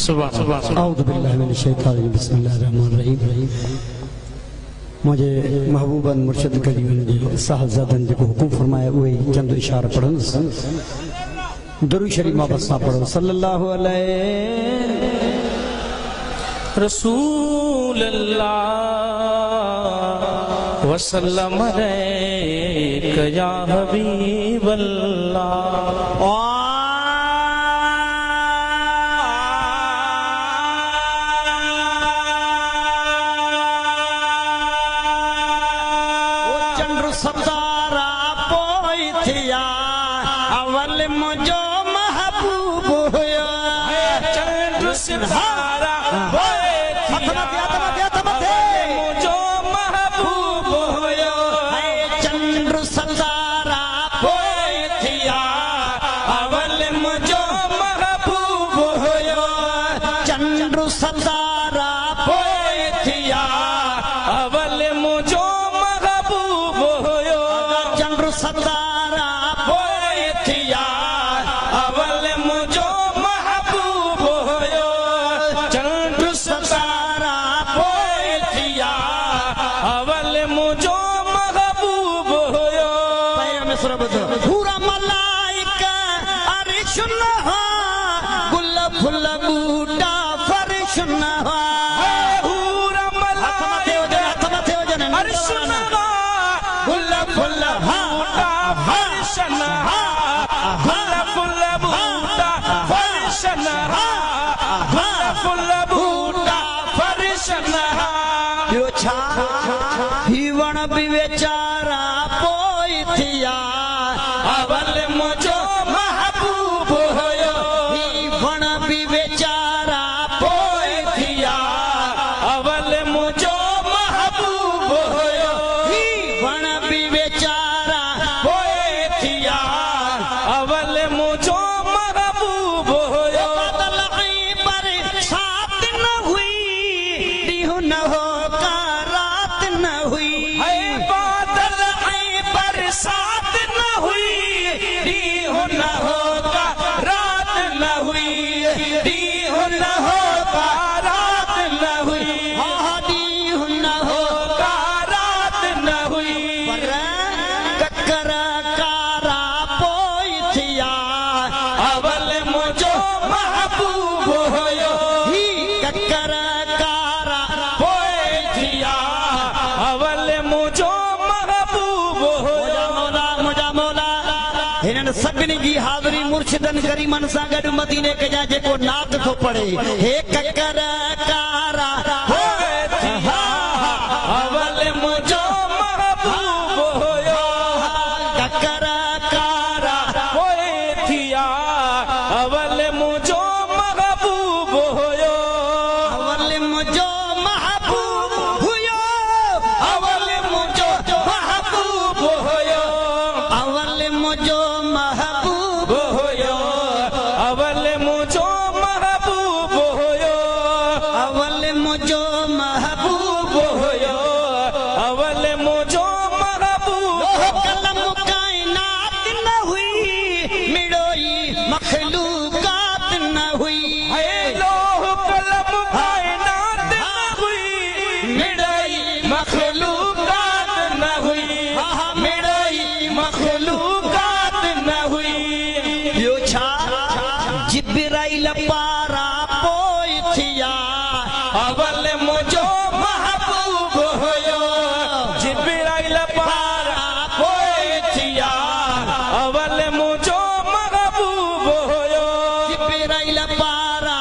औज़ु बिल्लाहि मिनश शैतानिर रजीम बिस्मिल्लाहिर रहमानिर रहीम। मुझे महबूबन मुर्शिद करीमन जी साहबजादन जी को हुकुम फरमाया वही चंद इशारा पढ़न दरूद शरीफ मोहब्बत सा पढ़ो सल्लल्लाहु अलैहि रसूलल्लाह वसल्लम अलैका या हबीबल्लाह। सतारा पोई थिया अवल मुझो महबूब हुयो चंद्र सितारा पोई थिया मुझो महबूब हुयो चंद्र सतारा पोई थिया अवल मुझो महबूब हुयो चंद्र सतारा पोई थिया अवल मुझो सतारा पोई थिया अवल मुझो महबूब हुयो चंद्र सतारा पोई थिया अवल मुझो महबूब हुयो। पूरा मलाइका अरिश न हो गुल फुल बूटा फरिश न हो पूरा मलाइका अरिश न हो गुल फुल हीवण भी बेचारा पोई थिया अवल मुझो महबूब हुयो हीवण भी बेचारा पोई थिया अवल मुझो महबूब हुयो हीवण भी बेचारा पोई थिया अवल मुझो महबूब हुयो। पर साथ न हुई दिहु न हो बरसात न हुई दीह न होगा रात न हुई दीह न होगा रात न हुई दीह न होगा रात न हुई कक्कर कारा पोई थिया अवल मुझो महबूब हुयो कक्कर कारा पोई थिया अवल मुझो हिनन सभिनी जी हाज़िरी मुर्शिदन करीमन सां गॾु मदीने के जा जेको नात थो पढ़े हे ककर कारा अवल मुझो महबूब हुयो ककर कारा पोई थिया अवल मुझो महबूब हुयो अवल मुझो महबूब हुयो अवल मुझो महबूब हुयो अवल मुझो महबूब हुयो अवल मुझो महबूब हुयो अवल मुझो महबूब हुयो अवल मुझो महबूब कलम कायनात न हुई मिड़ोई मखलूकात न हुई लोह कलम कायनात न हुई मिड़ई मखलूकात न हुई मिड़ई मखलूकात न हुई। जिब्राइल पारा पोई थिया अवल मुझो महबूब हुयो जिब्राइल पारा पोई थिया अवल मुझो महबूब हुयो जिब्राइल पारा